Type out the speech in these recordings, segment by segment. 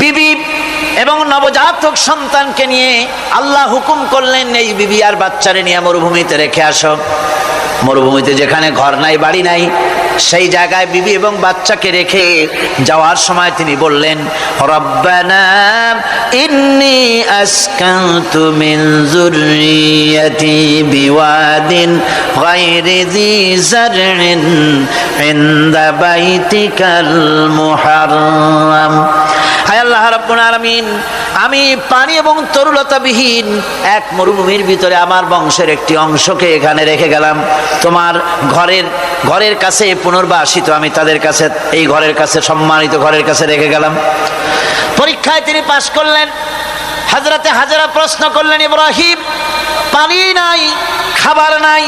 বিবি এবং নবজাতক সন্তানকে নিয়ে আল্লাহ হুকুম করলেন, এই বিবি আর বাচ্চারে নিয়ে মরুভূমিতে রেখে আসো। মরুভূমিতে যেখানে ঘর নাই বাড়ি নাই, সেই জায়গায় বিবি এবং বাচ্চাকে রেখে যাওয়ার সময় তিনি বললেন, রব্বানা ইন্নী আসকানতু মিন যুররিয়াতি বিওয়াদিন গায়রি যী যারইন ইনদা বাইতিকাল মুহাররাম। হায় আল্লাহ রাব্বুল আলামিন, আমি পানি এবং তরুলতাবিহীন এক মরুভূমির ভিতরে আমার বংশের একটি অংশকে এখানে রেখে গেলাম। তোমার ঘরের কাছে পুনর্বাসিত আমি তাদের কাছে, এই ঘরের কাছে, সম্মানিত ঘরের কাছে রেখে গেলাম। পরীক্ষায় তিনি পাশ করলেন। হযরতে হাজেরা প্রশ্ন করলেন, ইব্রাহিম, পানি নাই, খাবার নাই,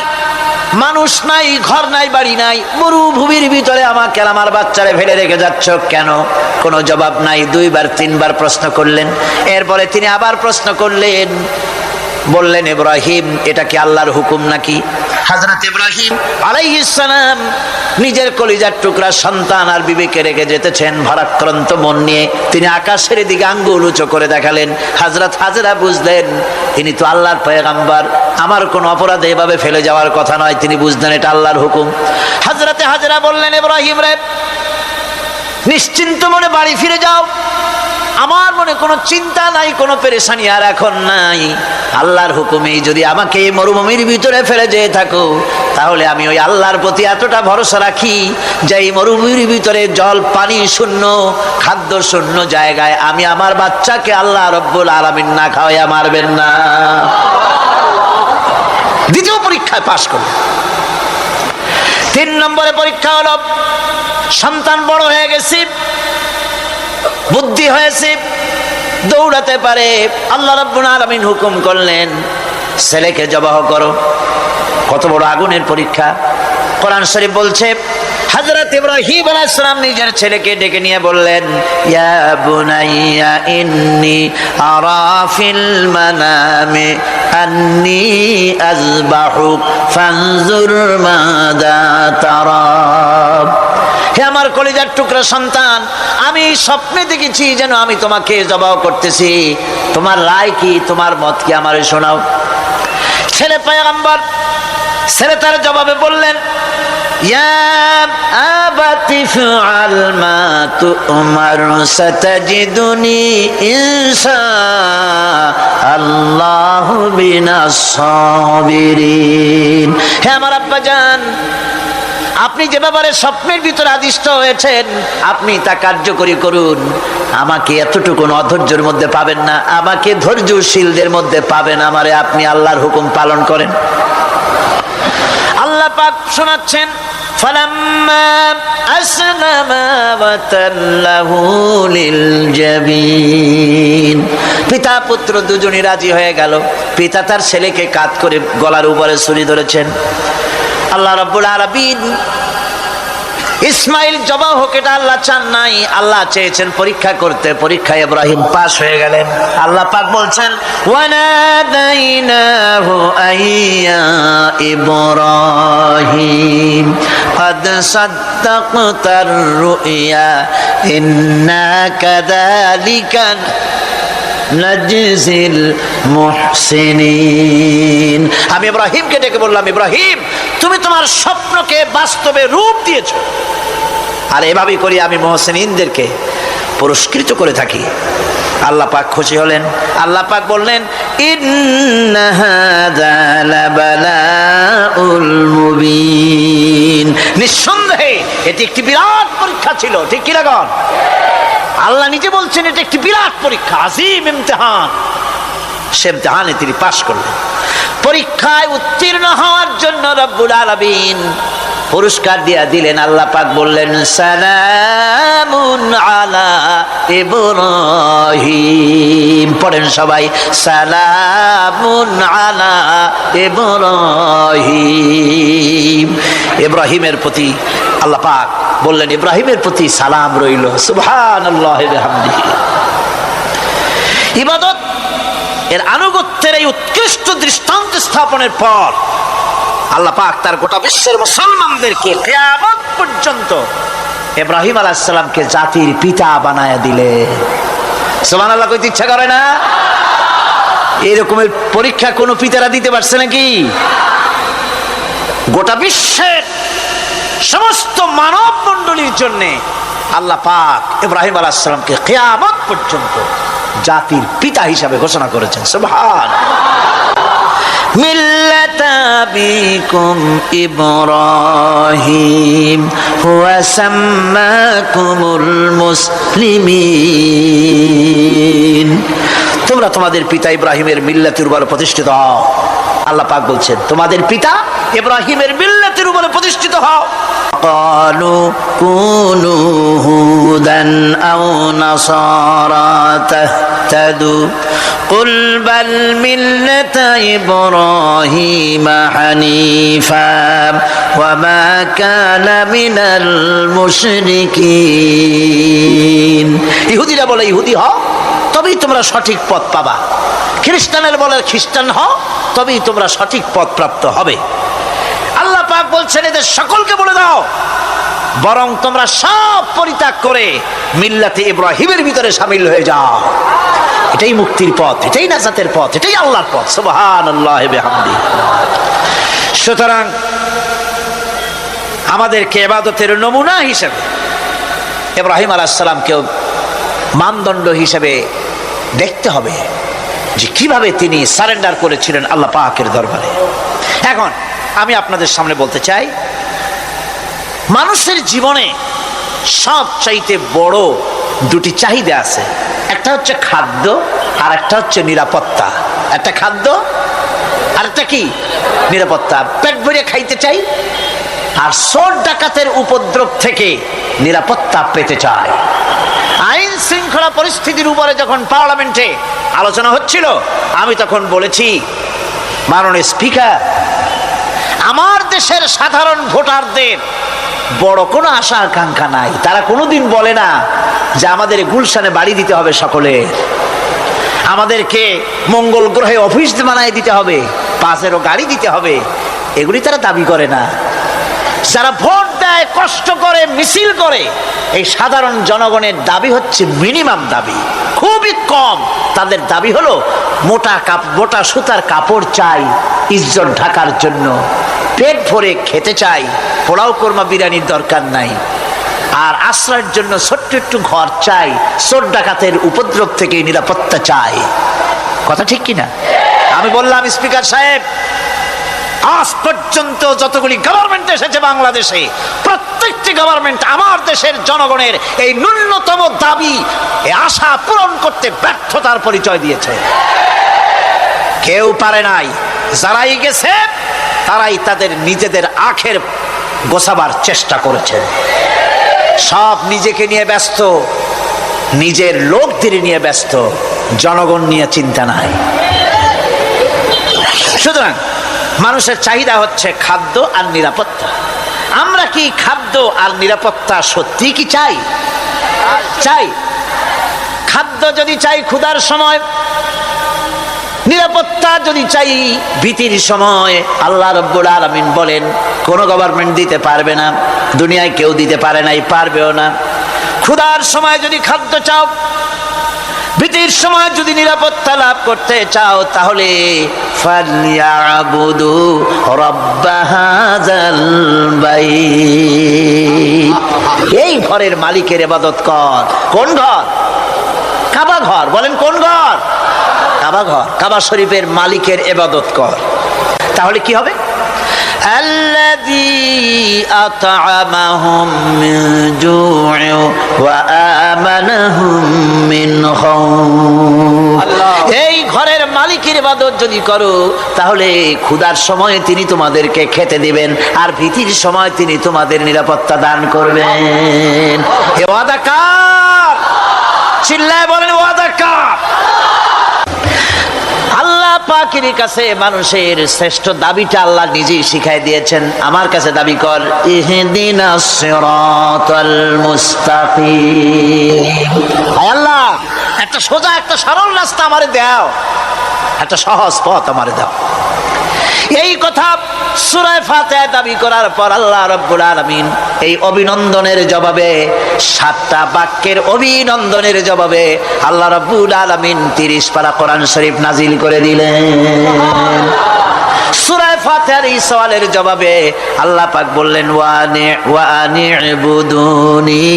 মানুষ নাই, ঘর নাই, বাড়ি নাই, মরুভূমির ভিতরে আমাকে আমার বাচ্চারে ফেলে রেখে যাচ্ছ কেন? কোনো জবাব নাই। 2 বার 3 বার প্রশ্ন করলেন। এরপরে তিনি আবার প্রশ্ন করলেন, বললেন, ইব্রাহিম, এটা কি আল্লাহর হুকুম নাকি? হযরত ইব্রাহিম আলাইহিস সালাম নিজের কলিজার টুকরা সন্তান আর বিবিকে রেখে যেতেছেন ভারাক্রান্ত মন নিয়ে। তিনি আকাশের দিকে আঙ্গুল উঁচু করে দেখালেন। হযরত হাজেরা বুঝলেন ইনি তো আল্লাহর পয়গম্বর, আমার কোনো অপরাধে এভাবে ফেলে যাওয়ার কথা নয়। তিনি বুঝলেন এটা আল্লাহর হুকুম। হযরতে হাজেরা বললেন, ইব্রাহিম রে, নিশ্চিন্ত মনে বাড়ি ফিরে যাও। আমার মনে কোনো চিন্তা নাই, কোনো পেরেশানি আর এখন নাই। আল্লাহর হুকুমেই যদি আমাকে এই মরুভূমির ভিতরে ফেলে যেয়ে থাকো, তাহলে আমি ওই আল্লাহর প্রতি এতটা ভরসা রাখি যে এই মরুভূমির ভিতরে জল পানি শূন্য, খাদ্য শূন্য জায়গায় আমি আমার বাচ্চাকে আল্লাহ রব্বুল আলামিন না খাওয়াইয়া মারবেন না। দ্বিতীয় পরীক্ষায় পাশ করল। 3 নম্বরে পরীক্ষা হলো, সন্তান বড় হয়ে গেছে, বুদ্ধি হয়েছে, দৌড়াতে পারে। আল্লাহ রাব্বুল আলামিন হুকুম করলেন, ছেলেকে জবাহ করো। কত বড় আগুনের পরীক্ষা! কোরআন শরীফ বলছে, হযরত ইব্রাহিম আলাইহিস সালাম নিজের ছেলেকে ডেকে নিয়ে বললেন, ইয়া বুনাইয়া ইন্নী আরা ফিল মানামি আন্নী আযবাহুক ফানজুর মাযা তারা। হে আমার কলিজার টুকরা সন্তান, আমি স্বপ্নে দেখেছি যেন আমি তোমাকে জবাহ করতেছি। তোমার রায় কি, তোমার মত কি, আমারে শোনাও। ছেলে পয়গম্বর, ছেলে তার জবাবে বললেন, ইয়া আবাতি ফাআল মা তু'মার সাতাজিদুনি ইনশাআল্লাহু মিনাস সাবিরিন। হে আমার আব্বাজান, আপনি যে ব্যাপারে স্বপ্নের ভিতরে আদিষ্ট হয়েছেন আপনি তা কার্যকরী করুন। আমাকে এতটুকু অধৈর্যের মধ্যে পাবেন না, আমাকে ধৈর্যশীলদের মধ্যে পাবেন। আমারে আপনি আল্লাহর হুকুম পালন করেন। আল্লাহ পাক শোনাচ্ছেন, ফালাম্মা আসলামা ওয়া তাল্লাহু লিল জাবিন। পিতা পুত্র দুজনই রাজি হয়ে গেল। পিতা তার ছেলেকে কাঁধ করে গলার উপরে ছুরি ধরেছেন। আল্লাহ রাব্বুল আলামিন ইসমাইল জবাহ হোক এটা আল্লাহ চান নাই, আল্লাহ চেয়েছেন পরীক্ষা করতে। পরীক্ষায় ইব্রাহিম পাস হয়ে গেলেন। আল্লাহ পাক বলছেন, ওয়ানাদাইনাহু আইয়া ইব্রাহিম قد صدقت الرؤيا إنا كذلك নাজিল মুহসিনিন। আমি ইব্রাহিমকে ডেকে বললাম, ইব্রাহিম, তুমি তোমার স্বপ্নকে বাস্তবে রূপ দিয়েছো, আর এভাবেই করি আমি মুহসিনিনদেরকে পুরস্কৃত করে থাকি। আল্লাহ পাক খুশি হলেন। আল্লাহ পাক বললেন, ইন্না হাযা লাবালাউল মুবিন। নিঃসন্দেহে এটি একটি বিরাট পরীক্ষা ছিল। ঠিক কি লাগান? আল্লাহ নিজে বলছেন এটা একটি বিরাট পরীক্ষা, আজিম ইমতিহান। সে ইমতিহানে তিনি পাশ করলেন। পরীক্ষায় উত্তীর্ণ হওয়ার জন্য রব্বুল আলামিন পুরস্কার দিয়া দিলেন। আল্লাহ পাক বললেন, সালামুন আলা ইব্রাহিম। পড়েন সবাই, সালামুন আলা ইব্রাহিম। ইব্রাহিমের প্রতি আল্লাহ পাক বললেন, ইব্রাহিমের প্রতি সালাম রইল। সুবহানাল্লাহি ওয়া বিহামদিহি। ইবাদত এর আনুগত্যের এই উৎকৃষ্ট দৃষ্টান্ত স্থাপনের পর আল্লাহ পাক তার গোটা বিশ্বের মুসলমানদেরকে কিয়ামত পর্যন্ত ইব্রাহিম আলাইহিস সালামকে জাতির পিতা বানায়া দিলেন। সুবহানাল্লাহ কইতে ইচ্ছা করে না? এরকমের পরীক্ষা কোন পিতারা দিতে পারছে নাকি? গোটা বিশ্বের সমস্ত মানব মণ্ডলীর জন্য আল্লাহ পাক ইব্রাহিম আলাইহিস সালামকে কিয়ামত পর্যন্ত জাতির পিতা হিসাবে ঘোষণা করেছেন। সুবহান। মিল্লাতা বিকুম ইব্রাহিম হুয়া সাম্মাকুমুল মুসলিমিন। তোমরা তোমাদের পিতা ইব্রাহিমের মিল্লাতের উপর প্রতিষ্ঠিত হও। আল্লাহ পাক বলছেন তোমাদের পিতা ইব্রাহিমের মিল্লাতের উপর প্রতিষ্ঠিত হও। ক্বালু কুনু হুদান আও নাসারা তাহতাদু কুল বাল মিল্লাতা ইব্রাহিম হানিফা ওয়া মা কানা মিনাল মুশরিকিন। ইহুদিরা বলে ইহুদি হও তবেই তোমরা সঠিক পথ পাবা, খ্রিস্টানের বলে খ্রিস্টান হও তবেই তোমরা সঠিক পথ প্রাপ্ত হবে। আল্লাহ পাক বলছেন এদের সকলকে বলে দাও বরং তোমরা সব পরিত্যাগ করে মিল্লাতে ইব্রাহিমের ভিতরে শামিল হয়ে যাও। এটাই মুক্তির পথ, এটাই নাজাতের পথ, এটাই আল্লাহর পথ। সুবহানাল্লাহি বিহামদি। সুতরাং আমাদেরকে ইবাদতের নমুনা হিসেবে ইব্রাহিম আলাইহিস সালামকেও মানদণ্ড হিসেবে দেখতে হবে যে কিভাবে তিনি সারেন্ডার করেছিলেন আল্লাহ পাকের দরবারে। এখন আমি আপনাদের সামনে বলতে চাই, মানুষের জীবনে সবচাইতে বড় দুটি চাহিদা আছে, একটা হচ্ছে খাদ্য আর একটা হচ্ছে নিরাপত্তা। একটা খাদ্য আর একটা কি? নিরাপত্তা। পেট ভরে খাইতে চাই আর চোর ডাকাতের উপদ্রব থেকে নিরাপত্তা পেতে চাই। আইন শৃঙ্খলা পরিস্থিতির উপরে যখন পার্লামেন্টে আলোচনা হচ্ছিল আমি তখন বলেছি, মাননীয় স্পিকার, আমার দেশের সাধারণ ভোটারদের বড় কোনো আশা আকাঙ্ক্ষা নাই। তারা কোনোদিন বলে না যে আমাদের গুলশানে বাড়ি দিতে হবে সকলের, আমাদেরকে মঙ্গল গ্রহে অফিস বানায় দিতে হবে, 5-এরও গাড়ি দিতে হবে, এগুলি তারা দাবি করে না। যারা ভোট দেয়, কষ্ট করে, মিছিল করে, এই সাধারণ জনগণের দাবি হচ্ছে মিনিমাম দাবি, খুবই কম। তাদের দাবি হলো মোটা সুতার কাপড় চাই ইজ্জত ঢাকার জন্য, পেট ভরে খেতে চাই, পোলাও কোরমা বিরিয়ানির দরকার নাই, আর আশ্রয়ের জন্য ছোট্ট একটু ঘর চাই, চোর ডাকাতের উপদ্রব থেকে নিরাপত্তা চাই। কথা ঠিক কিনা? আমি বললাম, স্পিকার সাহেব, আজ পর্যন্ত যতগুলি গভর্নমেন্ট এসেছে বাংলাদেশে, প্রত্যেকটি গভর্নমেন্ট আমার দেশের জনগণের এই ন্যূনতম দাবি, এই আশা পূরণ করতে ব্যর্থতার পরিচয় দিয়েছে। কেউ পারে নাই। যারাই গেছে তারাই তাদের নিজেদের আখের গোছাবার চেষ্টা করেছে। সব নিজেকে নিয়ে ব্যস্ত, নিজের লোকদের নিয়ে ব্যস্ত, জনগণ নিয়ে চিন্তা নাই। সুতরাং মানুষের চাহিদা হচ্ছে খাদ্য আর নিরাপত্তা। আমরা কি খাদ্য আর নিরাপত্তা সত্যি কি চাই? চাই। খাদ্য যদি চাই ক্ষুধার সময়, নিরাপত্তা যদি চাই ভীতির সময়, আল্লাহ রাব্বুল আলামিন বলেন কোন গভর্নমেন্ট দিতে পারবে না, দুনিয়ায় কেউ দিতে পারে নাই, পারবেও না। ক্ষুধার সময় যদি খাদ্য চাও, ভীতির সময় যদি নিরাপত্তা লাভ করতে চাও, তাহলে ফালইয়াবুদু রাব্ব হাযাল বাইত, এই ঘরের মালিকের ইবাদত কর। কোন ঘর? কাবা ঘর। বলেন কোন ঘর? কাবা ঘর। কাবা শরীফের মালিকের ইবাদত কর। তাহলে কি হবে? আল্লাযী আত'আমাহুম মিন জু'in ওয়া আমানাহুম মিন খাউফ। এই ঘরের মালিকের ইবাদত যদি করো, তাহলে ক্ষুধার সময় তিনি তোমাদেরকে খেতে দিবেন, আর ভীতির সময় তিনি তোমাদের নিরাপত্তা দান করবেন। এ ওয়াদা কার? চিল্লায় বলেন ওয়াদা কার? আল্লাহ পাকের কাছে মানুষের শ্রেষ্ঠ দাবিটা আল্লাহ নিজেই শিখাই দিয়েছেন। আমার কাছে দাবি কর, ইহদিনাস সিরাতাল মুস্তাকিম। আয় আল্লাহ, একটা সোজা, একটা সরল রাস্তা আমারে দাও, একটা সহজ পথ আমারে দাও। এই কথা সূরা ফাতিহা দাবি করার পর আল্লাহ রাব্বুল আলামিন এই অভিনন্দনের জবাবে, 7টা বাক্যের অভিনন্দনের জবাবে আল্লাহ রাব্বুল আলামিন 30 পারা কোরআন শরীফ নাজিল করে দিলেন। সূরা ফাতিহার এই সওয়ালের জবাবে আল্লাহ পাক বললেন, ওয়া আনি'বুদুনি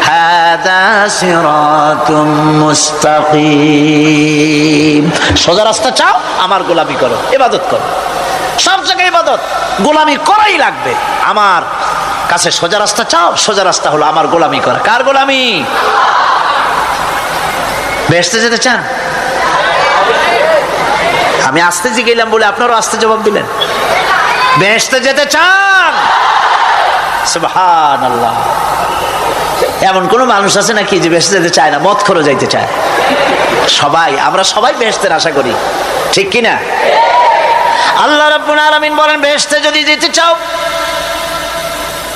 হাদা সিরাতুম মুস্তাকিম। সোজা রাস্তা চাও, আমার গোলামি করো, ইবাদত করো। সব জায়গায় ইবাদত, গোলামি করাই লাগবে। আমার কাছে সোজা রাস্তা চাও, সোজা রাস্তা হলো আমার গোলামি করা। কার গোলামি? বেহেশতে যেতে চান? আমি আস্তে জিগাইলাম বলে আপনারও আস্তে জবাব দিলেন। বেহেশতে যেতে চান? সুবহানাল্লাহ। এমন কোন মানুষ আছে নাকি যে বেহেশতে যেতে চায় না, মদ খোরও যাইতে চায়? সবাই, আমরা সবাই বেহেশতের আশা করি, ঠিক কিনা? আল্লাহ রাব্বুল আলামিন বলেন, বেহেশতে যদি যেতে চাও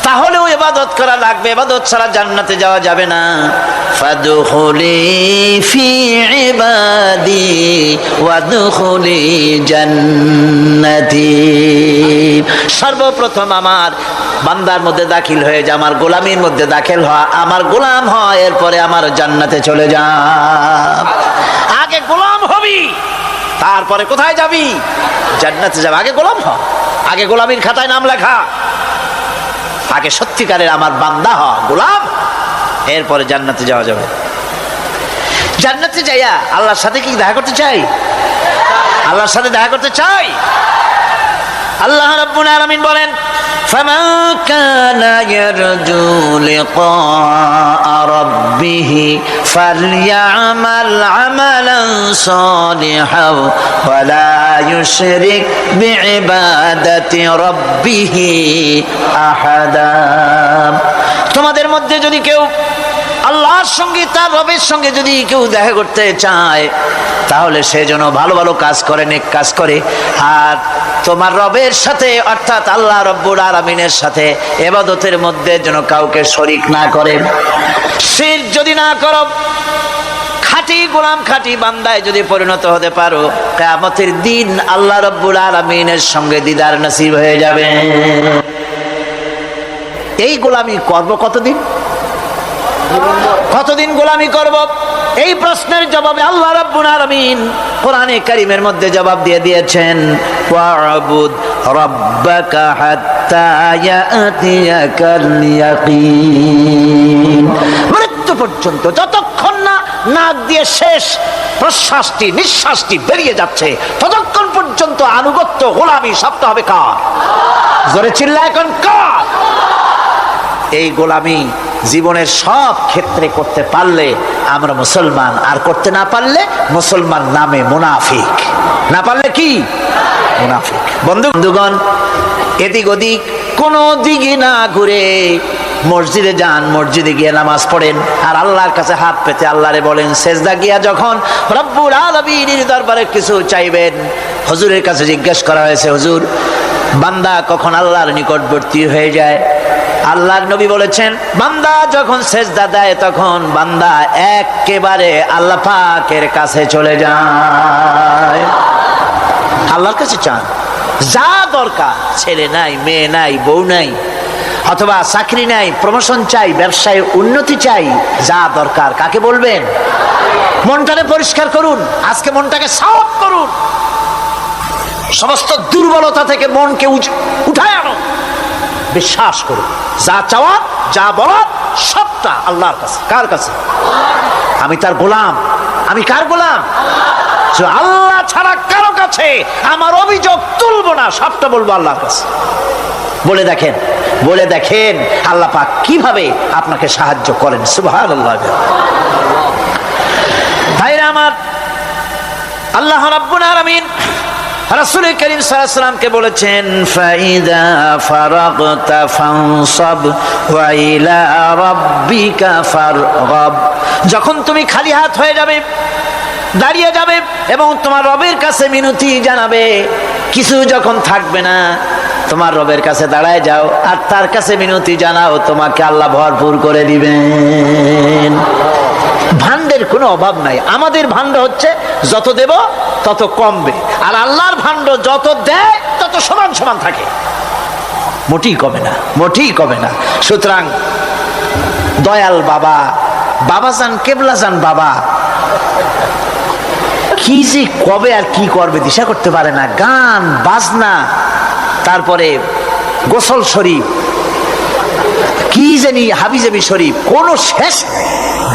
তাহলেও ইবাদত করা লাগবে, ইবাদত ছাড়া জান্নাতে যাওয়া যাবে না। ফাদখুলি ফি ইবাদি ওয়াদখুলি জান্নাতি। সর্বপ্রথম আমার বান্দার মধ্যে দাখিল হয়ে যা, আমার গোলামির মধ্যে দাখিল হওয়া, আমার গোলাম হয়, এরপরে আমার জান্নাতে চলে যা। আগে গোলাম হবি, তারপরে কোথায় যাবি? জান্নাতে যাবে। আগে গোলাম হ, আগে গোলামির খাতায় নাম লেখা, আগে সত্যিকারের আমার বান্দা হ, গোলাম, এরপরে জান্নাতে যাওয়া যাবে। জান্নাতে যাইয়া আল্লাহর সাথে কি দেখা করতে চাই? আল্লাহর সাথে দেখা করতে চাই। আল্লাহ রাব্বুল আলামিন বলেন, ফামান কানা ইয়ারজু লিকা রাব্বিহি ফালইআমাল আমালান সালিহান ওয়া লা ইউশরিক বিইবাদাতি রাব্বিহি আহাদা। তোমাদের মধ্যে যদি কেউ আল্লাহর সঙ্গে, তার রবের সঙ্গে যদি কেউ দেখা করতে চায়, তাহলে সে যেন ভালো ভালো কাজ করে, নেক কাজ করে, আর তোমার রবের সাথে অর্থাৎ আল্লাহ রাব্বুল আলামিনের সাথে ইবাদতের মধ্যে যেন কাউকে শরীক না করে। শিরক যদি না করো, খাঁটি গোলাম, খাঁটি বান্দায় যদি পরিণত হতে পারো, কিয়ামতের দিন আল্লাহ রাব্বুল আলামিনের সঙ্গে দিদার নসিব হয়ে যাবে। এই গোলামি করব কতদিন? কতদিন গোলামি করব? এই প্রশ্নের জবাবে আল্লাহ রাব্বুল আলামিন কোরআনে কারীমের মধ্যে জবাব দিয়ে দিয়েছেন, ওয়া'বুদ রাব্বাকা হাত্তা ইয়াতিয়াকাল ইয়াকিন। মৃত্যু পর্যন্ত, যতক্ষণ না নাক দিয়ে শেষ প্রশ্বাসটি, নিঃশ্বাসটি বেরিয়ে যাচ্ছে, ততক্ষণ পর্যন্ত আনুগত্য, গোলামি সবটা হবে কার? জোরে চিল্লা এখন কার? এই গোলামি জীবনের সব ক্ষেত্রে করতে পারলে আমরা মুসলমান, আর করতে না পারলে মুসলমান নামে মুনাফিক। না পারলে কি? মুনাফিক। বন্ধুগণ, এদিক ওদিক কোনো দিকে না ঘুরে মসজিদে যান, মসজিদে গিয়ে নামাজ পড়েন, আর আল্লাহর কাছে হাত পেতে আল্লাহরে বলেন। সেজদা গিয়া যখন রব্বুল আলামিনের দরবারে কিছু চাইবেন, হুজুরের কাছে জিজ্ঞেস করা হয়েছে, হুজুর, বান্দা কখন আল্লাহর নিকটবর্তী হয়ে যায়? আল্লাহর নবী বলেছেন, বান্দা যখন সেজদা দেয় তখন বান্দা একেবারে আল্লাহ পাকের কাছে চলে যায়। আল্লাহর কাছে চান, যা দরকার, ছেলে নাই, মেয়ে নাই, বউ নাই, অথবা চাকরি নাই, প্রমোশন চাই, ব্যবসায় উন্নতি চাই, যা দরকার কাকে বলবেন? মনটাকে পরিষ্কার করুন, আজকে মনটাকে সাফ করুন, সমস্ত দুর্বলতা থেকে মনকে উঠায় আনো, বিশ্বাস করুন, যা চাওয়া, যা বলার সবটা আল্লাহর কাছে। কার কাছে? আমি তার গোলাম। আমি কার গোলাম? আল্লাহ ছাড়া কারো কাছে আমার অভিযোগ তুলবো না, সবটা বলবো আল্লাহর কাছে। বলে দেখেন, বলে দেখেন আল্লাহ পাক কিভাবে আপনাকে সাহায্য করেন। সুবহানাল্লাহ। ভাইরা আমার, আল্লাহ রাব্বুল আলামিন রাসূল করিম সাল্লাল্লাহু আলাইহি ওয়াসাল্লামকে বলেছেন, ফাইদা ফারাগতা ফানসাব ওয়া ইলা রাব্বিকা ফারগাব। যখন তুমি খালি হাত হয়ে যাবে, দাঁড়িয়ে যাবে এবং তোমার রবের কাছে মিনতি জানাবে, কিছু যখন থাকবে না, তোমার রবের কাছে দাঁড়ায় যাও আর তার কাছে মিনতি জানাও, তোমাকে আল্লাহ ভরপুর করে দিবেন। ভান্ডের কোনো অভাব নাই। আমাদের ভান্ড হচ্ছে যত দেব তত কমবে, আর আল্লাহর ভান্ড যত দেয় তত সমান সমান থাকে, মোটেই কমে না, মোটেই কমে না। সুতরাং দয়াল বাবা, বাবাজান কেবলাজান বাবা কি যে কবে আর কি করবে দিশা করতে পারে না। গান বাজনা, তারপরে গোসল শরীফ, কি জানি হাবিজাবি শরীফ, কোন শেষ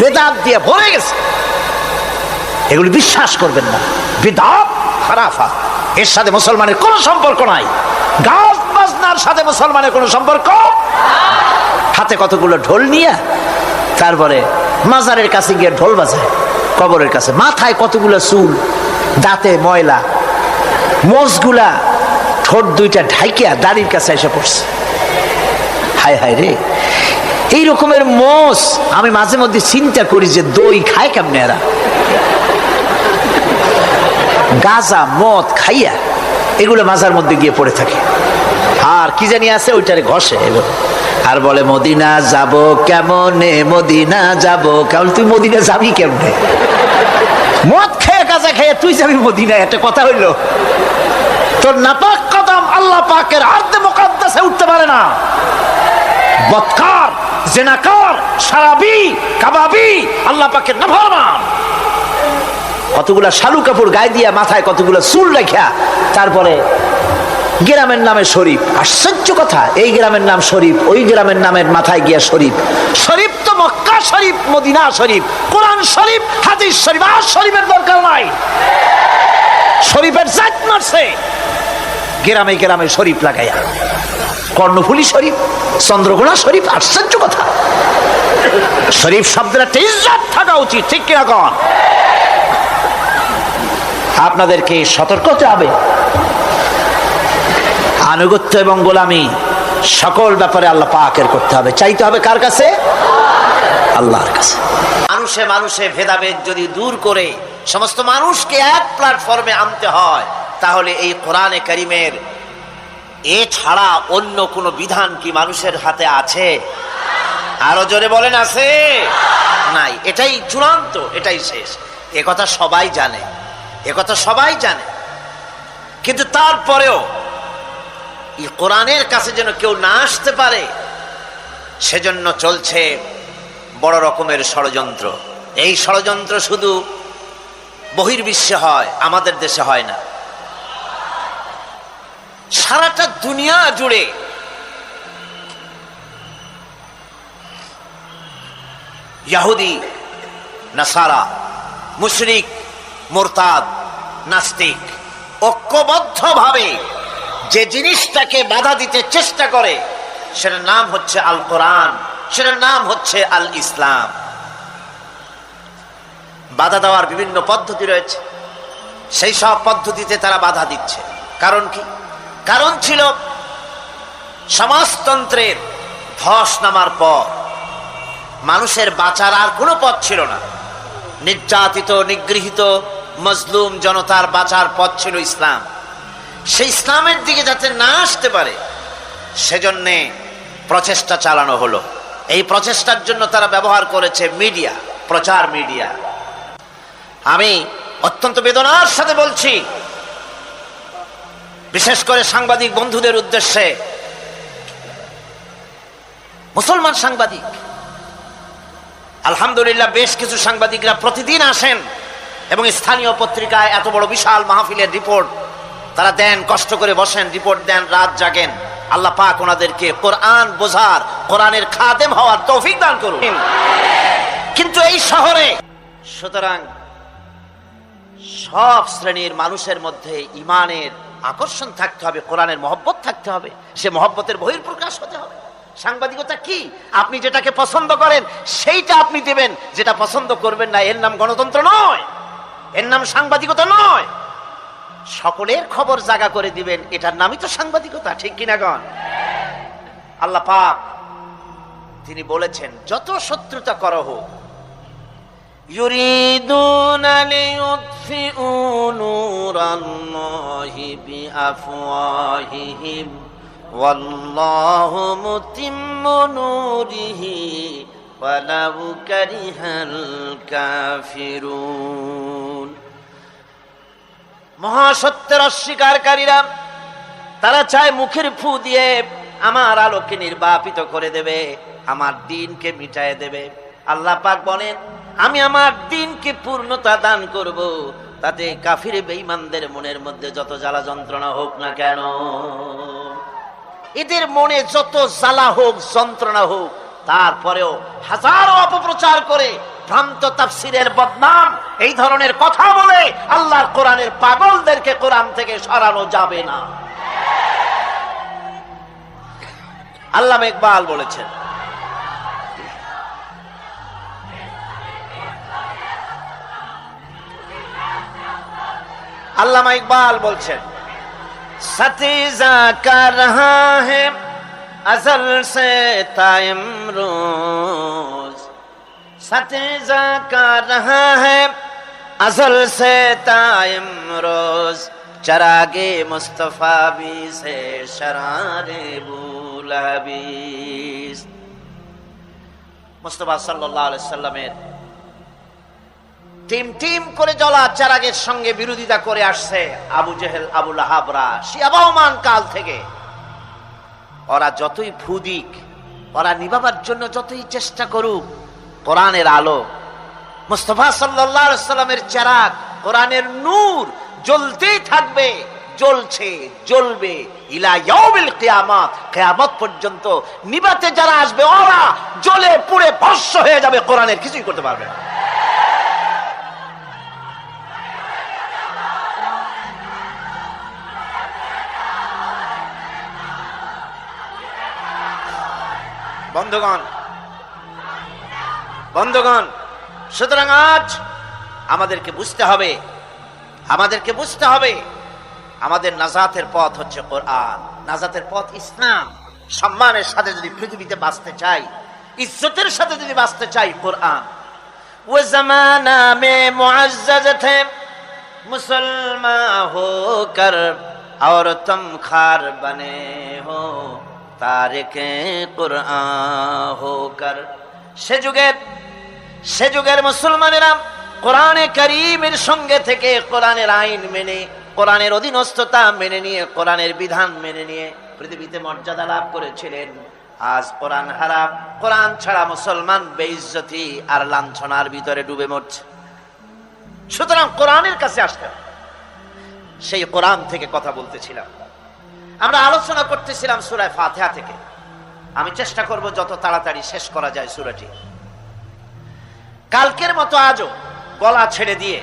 বেদাত দিয়ে ভরে গেছে। এগুলি বিশ্বাস করবেন না, বিদাত খারাফা, এর সাথে মুসলমানের কোনো সম্পর্ক নাই। গান বাজনার সাথে মুসলমানের কোনো সম্পর্ক। হাতে কতগুলো ঢোল নিয়ে তারপরে মাজারের কাছে গিয়ে ঢোল বাজায়, কবরের কাছে, মাথায় কতগুলো চুল, দাঁতে ময়লা, মোষগুলা ঠোঁট দুইটা ঢাইকিয়া দাড়ির কাছে এসে পড়ছে। হায় হায় রে, এই রকমের মোষ আমি মাঝে মধ্যে চিন্তা করি যে দই খায় কেমনে এরা, গাঁজা মদ খাইয়া এগুলো মাজার মধ্যে গিয়ে পড়ে থাকে। আর কি জানি আছে ওইটারে ঘষে আর বলে মদিনা যাব কেমনে, মদিনা যাব কেমন। তুই মদিনা যাবি কেমনে? মদ খেয়ে গাঁজা খেয়ে তুই যাবি মদিনা? একটা কথা হইলো? তোর নাপাক কদম আল্লাহ পাকের আরদে মুকাদ্দাসে উঠতে পারে না। বদকার, জেনাকার, শারাবি, কাবাবি, আল্লাহ পাকের নাফরমান। কতগুলা শালু কাপড় গায়ে দিয়া, মাথায় কতগুলা চুল রাখিয়া, তারপরে গ্রামের নামে শরীফ। আশ্চর্য কথা, এই গ্রামের নাম শরীফ, ওই গ্রামের নামের মাথায় গিয়া শরীফ। শরীফ তো মক্কা শরীফ, মদিনা শরীফ, কোরআন শরীফ, হাদিস শরীফ। আর শরীফের দরকার নাই। শরীফের জাত মারছে গ্রামে গ্রামে শরীফ লাগাইয়া। কর্ণফুলী শরীফ, চন্দ্রকোনা শরীফ। আশ্চর্য কথা, শরীফ শব্দের একটা ইজ্জত থাকা উচিত, ঠিক কিনা কন? আপনাদেরকে সতর্ক হতে হবে। আনুগত্য এবং গোলামি সকল ব্যাপারে আল্লাহ পাকের করতে হবে। চাইতে হবে কার কাছে? আল্লাহর কাছে। মানুষে মানুষে ভেদাভেদ যদি দূর করে সমস্ত মানুষকে এক প্ল্যাটফর্মে আনতে হয়, তাহলে এই কোরআনে কারীমের এ ছাড়া অন্য কোনো বিধান কি মানুষের হাতে আছে? আরো জোরে বলেন, আছে? নাই। এটাই চূড়ান্ত, এটাই শেষ। একথা সবাই জানে, একথা সবাই জানে, কিন্তু তারপরেও এই কোরআনের কাছে যেন কেউ না আসতে পারে, সেজন্য চলছে বড় রকমের ষড়যন্ত্র। এই ষড়যন্ত্র শুধু বহির্বিশ্বে হয়, আমাদের দেশে হয় না। সারাটা দুনিয়া জুড়ে ইহুদি, নাসারা, মুশরিক, মুরতাদ, নাস্তিক ঐক্যবদ্ধভাবে যে জিনিসটাকে বাধা দিতে চেষ্টা করে, সেটার নাম হচ্ছে আল কোরআন, সেটার নাম হচ্ছে আল ইসলাম। বাধা দেওয়ার বিভিন্ন পদ্ধতি রয়েছে, সেই সব পদ্ধতিতে তারা বাধা দিচ্ছে। কারণ কি? কারণ ছিল সমাজতন্ত্রের ধস নামার পর মানুষের বাঁচার আর কোনো পথ ছিল না। নির্যাতিত, নিগৃহীত, মজলুম জনতার বাঁচার পথ ছিল ইসলাম। সেই ইসলামের দিকে যাতে না আসতে পারে, সেজন্যে প্রচেষ্টা চালানো হলো। এই প্রচেষ্টার জন্য তারা ব্যবহার করেছে মিডিয়া, প্রচার মিডিয়া। আমি অত্যন্ত বেদনার সাথে বলছি, বিশেষ করে সাংবাদিক বন্ধুদের উদ্দেশ্যে, মুসলমান সাংবাদিক, আলহামদুলিল্লাহ বেশ কিছু সাংবাদিকরা প্রতিদিন আসেন এবং স্থানীয় পত্রিকায় এত বড় বিশাল মাহফিলের রিপোর্ট তারা দেন, কষ্ট করে বসেন, রিপোর্ট দেন, রাত জাগেন। আল্লাহ পাক ওনাদেরকে কোরআন বোঝার, কোরআনের খাদেম হওয়ার তৌফিক দান করুন। কিন্তু এই শহরে, সুতরাং সব শ্রেণীর মানুষের মধ্যে ইমানের আকর্ষণ থাকতে হবে, কোরআনের মহব্বত থাকতে হবে, সে মহব্বতের বহিঃপ্রকাশ হতে হবে। সাংবাদিকতা কি? আপনি যেটাকে পছন্দ করেন সেইটা আপনি দেবেন, যেটা পছন্দ করবেন না, এর নাম গণতন্ত্র নয়, এর নাম সাংবাদিকতা নয়। সকলের খবর জাগা করে দিবেন, এটার নামই তো সাংবাদিকতা, ঠিক কিনা গণ? আল্লাহ পাক তিনি বলেছেন, যত শত্রুতা করো হোক, ইউরিদুনা লিইউতফিউ নূরাল্লাহি বিআফওয়াহিহিম ওয়াল্লাহু মুতিম্মু নূরিহি ওয়ালাউ কারিহাল কাফিরুন। মহাসত্যের অস্বীকারীরা তারা চায় মুখের ফু দিয়ে আমার আলোকে নির্বাপিত করে দেবে, আমার দ্বীনকে মিটায় দেবে। আল্লাহ পাক বলেন, আমি আমার দ্বীনকে পূর্ণতা দান করব, তাতে কাফির বেঈমানদের মনের মধ্যে যত জ্বালা যন্ত্রণা হোক না কেন, এদের মনে যত জ্বালা হোক যন্ত্রণা হোক, তারপরেও হাজারো অপপ্রচার করে ভ্রান্ত তাফসীরের বদনাম এই ধরনের কথা বলে আল্লাহর কোরআনের পাগলদেরকে কোরআন থেকে সরানো যাবে না। আল্লামা ইকবাল বলেছেন, আল্লামা ইকবাল বলছেন, সতীজা কর রহা হে अज़ल से ता इमरोज़, सतीजा का रहा है अज़ल से ता इमरोज़, चरागे मुस्तफ़ा भी से शरारे बुलहबीस। मुस्तफ़ा सल्लल्लाहु अलैहि वसल्लमेर টিম টিম করে জ্বলা চারাগের সঙ্গে বিরোধিতা করে আসছে আবু জেহেল, আবু লাহাবরা শিয়াবাহমান কাল থেকে। ওরা যতই ফুদিক, ওরা নিভাবার জন্য যতই চেষ্টা করুক, কোরআনের আলো, মুস্তাফা সাল্লাল্লাহু আলাইহি সাল্লামের চেরাগ, কোরআনের নূর জ্বলতেই থাকবে, জ্বলছে, জ্বলবে ইলা ইয়াউমিল কিয়ামত, কিয়ামত পর্যন্ত। নিভাতে যারা আসবে ওরা জ্বলে পুড়ে ভস্ম হয়ে যাবে, কোরআনের কিছুই করতে পারবে না। বন্ধুগণ, সুতরাং আজ আমাদেরকে বুঝতে হবে, আমাদের নাজাতের পথ হচ্ছে কোরআন, নাজাতের পথ ইসলাম। সম্মানের সাথে যদি পৃথিবীতে বাঁচতে চাই, ইজ্জতের সাথে যদি বাঁচতে চাই, কোরআন। वो जमाना में मुअज़्ज़ज़ थे मुसलमान होकर, और तुम खार बने हो तारिके कुरआन होकर। সে যুগের মুসলমানেরা কোরআনে কারীমের সঙ্গে থেকে কোরআনের আইন মেনে, কোরআনের অধীনস্থতা মেনে নিয়ে, কোরআনের বিধান মেনে নিয়ে পৃথিবীতে মর্যাদা লাভ করেছিলেন। আজ কোরআন হারা, কোরআন ছাড়া মুসলমান বেইজ্জতি আর লাঞ্ছনার ভিতরে ডুবে মরছে। সুতরাং কোরআনের কাছে আসতে হবে। সেই কোরআন থেকে কথা বলতেছিলাম, আমরা আলোচনা করতেছিলাম সূরা ফাতিহা থেকে। আমি চেষ্টা করব যত তাড়াতাড়ি শেষ করা যায় সূরাটি। কালকের মতো আজও গলা ছেড়ে দিয়ে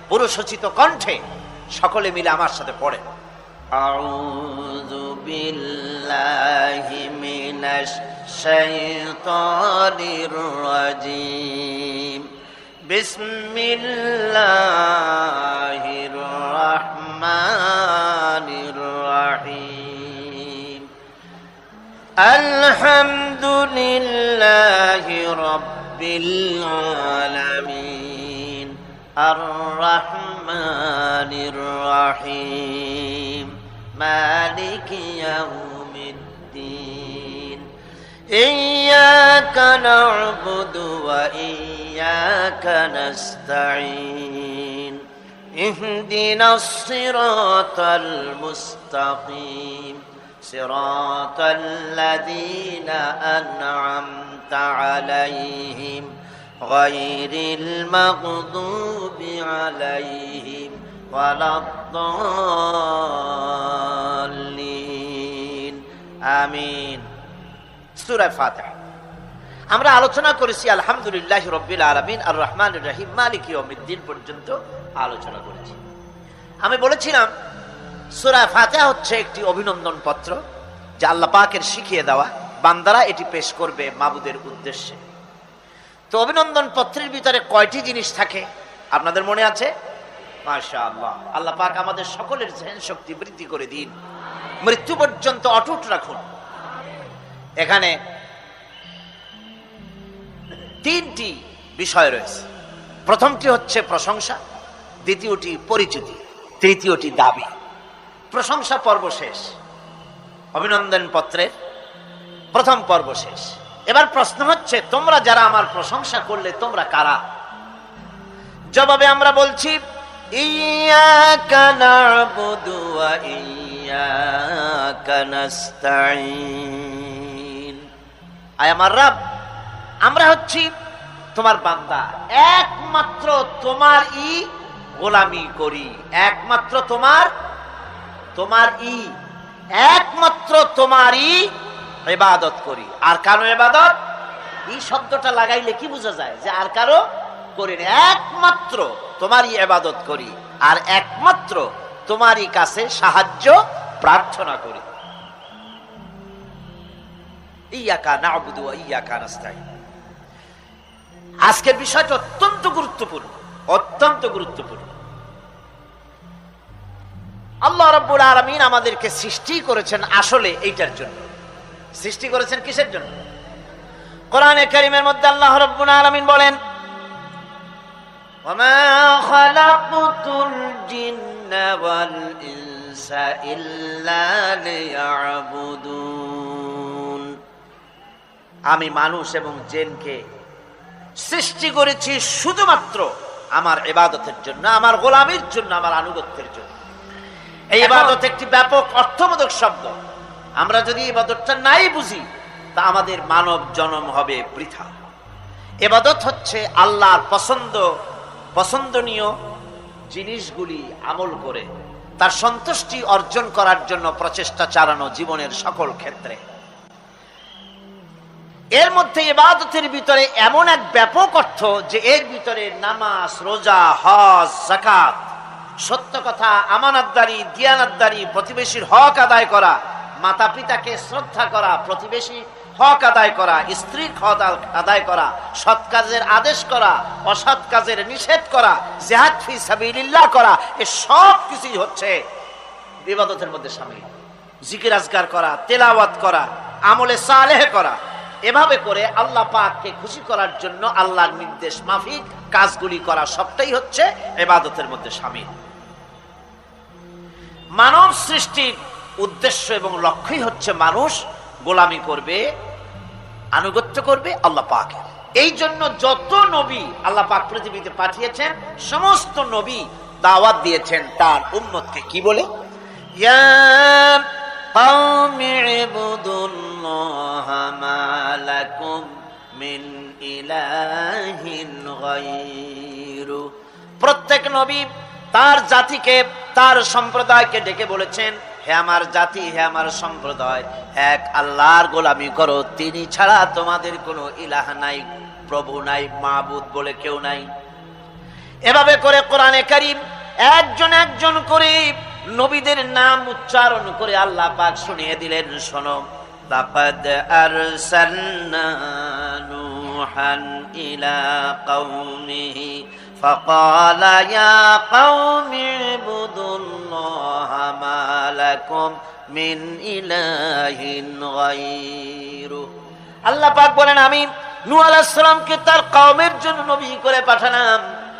পুরুষোচিত কণ্ঠে সকলে মিলে আমার সাথে পড়ে, আউযু বিল্লাহি মিনাশ শাইতানির রাজিম, বিসমিল্লাহির রাহমানির রাহিম, আলহামদুলিল্লাহি রাব্বিল আলামিন, আর-রাহমানির রাহিম, মালিকি ইয়াউমিদ্দিন, ইয়্যাকা না'বুদু ওয়া ইয়্যাকা নাস্তাঈন, ইহদিনাস সিরাতাল মুস্তাকিম, সিরাতাল লাযীনা আন'আমতা আলাইহিম গায়রিল মাগদুবি আলাইহিম ওয়ালাদ-দাল্লিন। আমিন। সূরা ফাতিহা আমরা আলোচনা করেছি আলহামদুলিল্লাহি রাব্বিল আলামিন, আর রহমানির রহিম, মালিকি ইয়াউমিদ্দিন পর্যন্ত আলোচনা করেছি। আমি বলেছিলাম সূরা ফাতিহা হচ্ছে একটি অভিনন্দন পত্র, যা আল্লাহ পাকের শিখিয়ে দেওয়া, বান্দারা এটি পেশ করবে মাবুদের উদ্দেশ্যে। তো অভিনন্দন পত্রের ভিতরে কয়টি জিনিস থাকে আপনাদের মনে আছে? মাশাআল্লাহ, আল্লাহ পাক আমাদের সকলের ধ্যান শক্তি বৃদ্ধি করে দিন, মৃত্যু পর্যন্ত অটুট রাখুন। এখানে তিনটি বিষয় রয়েছে। প্রথমটি হচ্ছে প্রশংসা, দ্বিতীয়টি পরিচিতি, তৃতীয়টি দাবি। প্রশংসা পর্ব শেষ, অভিনন্দন পত্রের প্রথম পর্ব শেষ। এবার প্রশ্ন হচ্ছে, তোমরা যারা আমার প্রশংসা করলে তোমরা কারা? জবাবে আমরা বলছি, ইয়্যাকা না'বুদু ওয়া ইয়্যাকা নাস্তাঈন। আয় আমার রব, আমরা হচ্ছি তোমার বান্দা, একমাত্র তোমারই গোলামি করি, একমাত্র একমাত্র তোমারই ইবাদত করি। আর কারো ইবাদত, এই শব্দটা লাগাইলে কি বোঝা যায়? যে আর কারো করি না, একমাত্র তোমারই ইবাদত করি আর একমাত্র তোমারই কাছে সাহায্য প্রার্থনা করি। ইয়্যাকা না'বুদু ওয়া ইয়্যাকা নাস্তাঈন। আজকের বিষয়টা অত্যন্ত গুরুত্বপূর্ণ, অত্যন্ত গুরুত্বপূর্ণ। আল্লাহ রাব্বুল আলামিন আমাদেরকে সৃষ্টি করেছেন আসলে এইটার জন্য। সৃষ্টি করেছেন কিসের জন্য? কোরআনে কারীমের মধ্যে আল্লাহ রাব্বুল আলামিন বলেন, ওয়া মা খালাকতুল জিন্না ওয়াল ইনসা ইল্লা লিয়াবুদুন। আমি মানুষ এবং জিনকে সৃষ্টি করেছি শুধুমাত্র আমার ইবাদতের জন্য, আমার গোলামির জন্য, আমার আনুগত্যের জন্য। এই ইবাদত একটি ব্যাপক অর্থবোধক শব্দ। আমরা যদি ইবাদতটা নাই বুঝি, তা আমাদের মানব জন্ম হবে বৃথা। ইবাদত হচ্ছে আল্লাহর পছন্দনীয় জিনিসগুলি আমল করে তার সন্তুষ্টি অর্জন করার জন্য প্রচেষ্টা চালানো জীবনের সকল ক্ষেত্রে। এর মধ্যে ইবাদতের ভিতরে এমন এক ব্যাপক অর্থ যে এর ভিতরে নামাজ, রোজা, হজ, যাকাত, সত্য কথা, আমানতদারি, দিয়ানতদারি, প্রতিবেশীর হক আদায় করা, মাতা পিতাকে শ্রদ্ধা করা, প্রতিবেশী হক আদায় করা, স্ত্রীর হক আদায় করা, সৎ কাজের আদেশ করা, অসৎ কাজের নিষেধ করা, জিহাদ ফি সাবিলিল্লাহ করা, এই সব কিছুই হচ্ছে ইবাদতের মধ্যে শামিল। জিকির আজকার করা, তেলাওয়াত করা, আমলে সালেহ করা, এভাবে করে আল্লাহ পাককে খুশি করার জন্য আল্লাহর নির্দেশ মাফিক কাজগুলি করা, সবটাই হচ্ছে ইবাদতের মধ্যে শামিল। মানব সৃষ্টির উদ্দেশ্য এবং লক্ষ্যই হচ্ছে মানুষ গোলামি করবে, আনুগত্য করবে আল্লাহ পাকের। এই জন্য যত নবী আল্লাহ পাক পৃথিবীতে পাঠিয়েছেন, সমস্ত নবী দাওয়াত দিয়েছেন তার উম্মতকে কি বলে? ইয়া কওমি ইবুদুল্লাহা মা লাকুম মিন ইলাহিন গায়রু। প্রত্যেক নবী তার জাতিকে, তার সম্প্রদায়কে ডেকে বলেছেন, হে আমার জাতি, হে আমার সম্প্রদায়, এক আল্লাহর গোলামি করো, তিনি ছাড়া তোমাদের কোনো ইলাহ নাই, প্রভু নাই, মাবুদ বলে কেউ নাই। এভাবে করে কোরআনে কারীম একজন একজন করে নবীদের নাম উচ্চারণ করে আল্লাহ পাক শুনিয়ে দিলেন, শোনো, লাকাদ আরসালনা নূহান ইলা কওমিহি فقال يا قوم اعبدوا الله ما لكم من إله غيره। আল্লাহ পাক বলেন, আমি নূহ আলাইহিস সালামকে তার কওমের জন্য নবী করে পাঠালাম,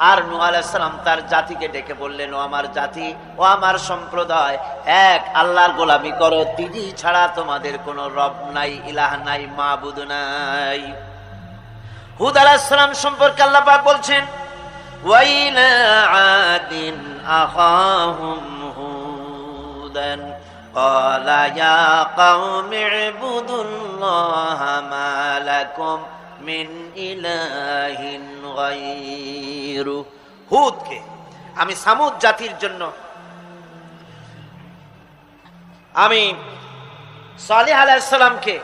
আর নূহ আলাইহিস সালাম তার জাতিকে ডেকে বললেন, ও আমার জাতি, ও আমার সম্প্রদায়, এক আল্লাহর গোলামি করো, তিনি ছাড়া তোমাদের কোনো রব নাই, ইলাহ নাই, মাবুদ নাই। হুদ আলাইহিস সালাম সম্পর্কে আল্লাহ পাক বলছেন, وإلى عاد أخاهم هودا قال يا قوم اعبدوا الله ما لكم من إله غيره। হুদকে আমি সামুদ জাতির জন্য, আমি সালেহ আলাইহিস সালামকে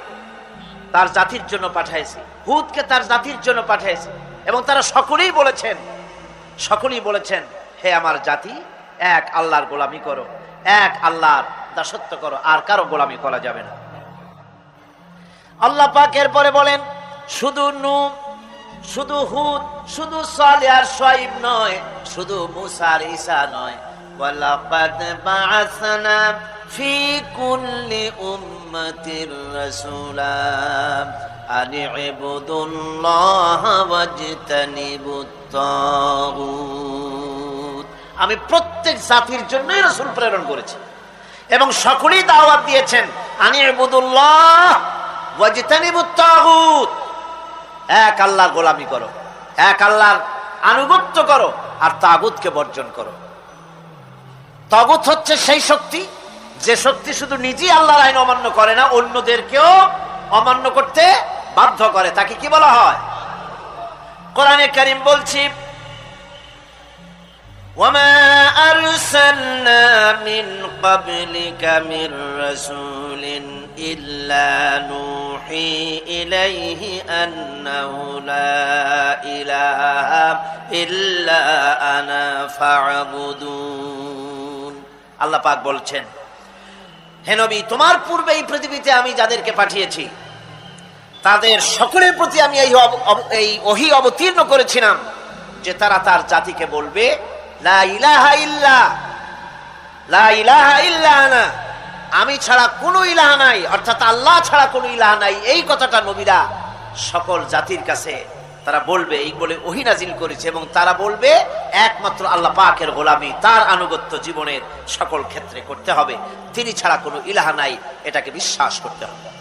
তার জাতির জন্য পাঠাইছি, হুদকে তার জাতির জন্য পাঠাইছি, এবং তারা সকলেই বলেছেন, হে আমার জাতি, এক আল্লাহর গোলামি করো, এক আল্লাহর দাসত্ব করো, আর কারো গোলামি করা যাবে না। আল্লাহ পাক এরপরে বলেন, শুধু নূহ, শুধু হুদ, শুধু সালেহ আর শুআয়ব নয়, শুধু মুসা আর ঈসা নয়, ওয়ালাকাদ বা'আসনা ফি কুল্লি উম্মাতির রাসূলা আন ইবুদুল্লাহা ওয়াজতানিবুত তাগুত। আমি প্রত্যেক জাতির জন্যই রাসূল প্রেরণ করেছি এবং সকলেই দাওয়াত দিয়েছেন আনি'বুদুল্লাহ ওয়াজতানিবুত তাগুত, এক আল্লাহর গোলামি করো, এক আল্লাহর আনুগত্য করো, আর তাগুতকে বর্জন করো। তাগুত হচ্ছে সেই শক্তি যে শক্তি শুধু নিজেই আল্লাহর আইন অমান্য করে না, অন্যদেরকেও অমান্য করতে বাধ্য করে। তাকে কি বলা হয়? কোরআনে কারীম বলছি, ওয়ামা আরসালনা মিন ক্বাবলিকা মির রাসূলিন ইল্লা নূহি ইলাইহি আন্নাহু লা ইলাহা ইল্লা আনা ফা'বুদুন। আল্লাহ পাক বলছেন, হে নবী, তোমার পূর্বে এই পৃথিবীতে আমি যাদেরকে পাঠিয়েছি তাদের সকলের প্রতি আমি এই ওহী অবতীর্ণ করেছিলাম যে তারা তার জাতিকে বলবে লা ইলাহা ইল্লা, লা ইলাহা ইল্লা আনা, আমি ছাড়া কোনো ইলাহ নাই, অর্থাৎ আল্লাহ ছাড়া কোনো ইলাহ নাই। এই কথাটা নবীরা সকল জাতির কাছে তারা বলবে, এই বলে ওহী নাজিল করেছে। এবং তারা বলবে একমাত্র আল্লাহ পাকের গোলামি, তার আনুগত্য জীবনের সকল ক্ষেত্রে করতে হবে, তিনি ছাড়া কোনো ইলাহ নাই, এটাকে বিশ্বাস করতে হবে।